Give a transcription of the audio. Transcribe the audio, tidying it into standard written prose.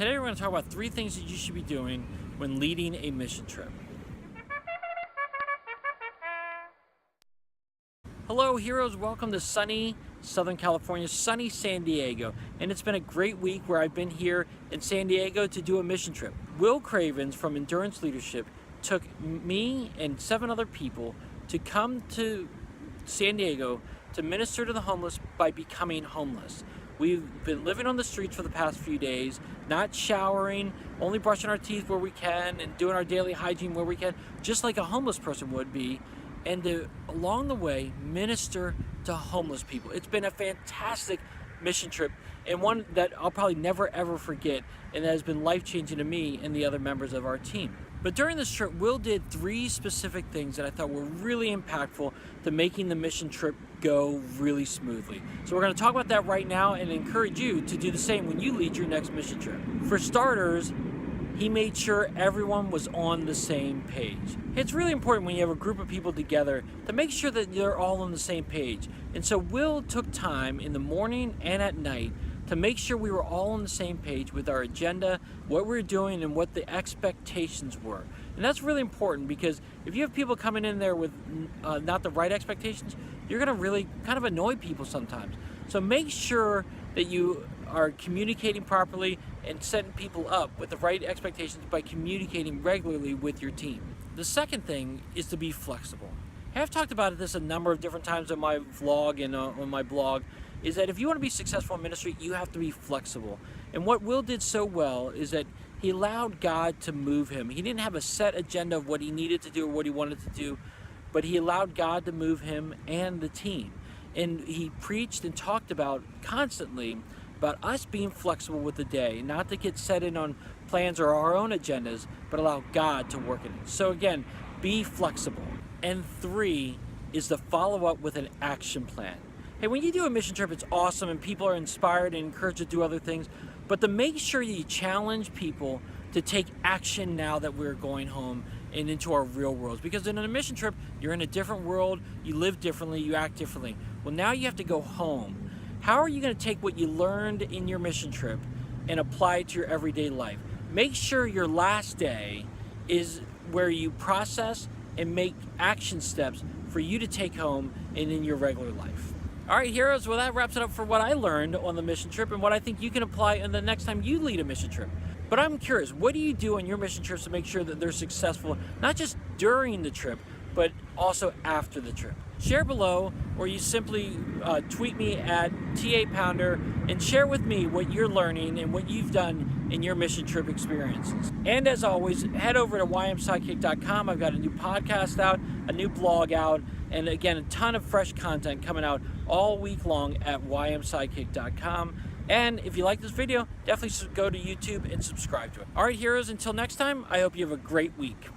Today we're going to talk about 3 things that you should be doing when leading a mission trip. Hello heroes, welcome to sunny Southern California, sunny San Diego. And it's been a great week where I've been here in San Diego to do a mission trip. Will Cravens from Endurance Leadership took me and 7 other people to come to San Diego to minister to the homeless by becoming homeless. We've been living on the streets for the past few days, not showering, only brushing our teeth where we can and doing our daily hygiene where we can, just like a homeless person would be, and to, along the way, minister to homeless people. It's been a fantastic mission trip and one that I'll probably never ever forget, and that has been life-changing to me and the other members of our team. But during this trip, Will did 3 specific things that I thought were really impactful to making the mission trip go really smoothly. So we're going to talk about that right now and encourage you to do the same when you lead your next mission trip. For starters, he made sure everyone was on the same page. It's really important when you have a group of people together to make sure that you're all on the same page. And so Will took time in the morning and at night to make sure we were all on the same page with our agenda, what we were doing, and what the expectations were. And that's really important, because if you have people coming in there with not the right expectations, you're going to really kind of annoy people sometimes. So make sure that you are communicating properly and setting people up with the right expectations by communicating regularly with your team. The second thing is to be flexible. I've talked about this a number of different times on my vlog and on my blog, is that if you want to be successful in ministry, you have to be flexible. And what Will did so well is that he allowed God to move him. He didn't have a set agenda of what he needed to do or what he wanted to do, but he allowed God to move him and the team. And he preached and talked about constantly about us being flexible with the day, not to get set in on plans or our own agendas, but allow God to work in it. So again, be flexible. And 3 is to follow up with an action plan. Hey, when you do a mission trip, it's awesome and people are inspired and encouraged to do other things, but to make sure you challenge people to take action now that we're going home and into our real worlds. Because in a mission trip, you're in a different world, you live differently, you act differently. Well, now you have to go home. How are you going to take what you learned in your mission trip and apply it to your everyday life? Make sure your last day is where you process and make action steps for you to take home and in your regular life. All right, heroes, well, that wraps it up for what I learned on the mission trip and what I think you can apply in the next time you lead a mission trip. But I'm curious, what do you do on your mission trips to make sure that they're successful, not just during the trip, but also after the trip? Share below, or you simply tweet me at @TAPounder and share with me what you're learning and what you've done in your mission trip experiences. And as always, head over to ymsidekick.com. I've got a new podcast out, a new blog out, and again, a ton of fresh content coming out all week long at ymsidekick.com. And if you like this video, definitely go to YouTube and subscribe to it. All right, heroes, until next time, I hope you have a great week.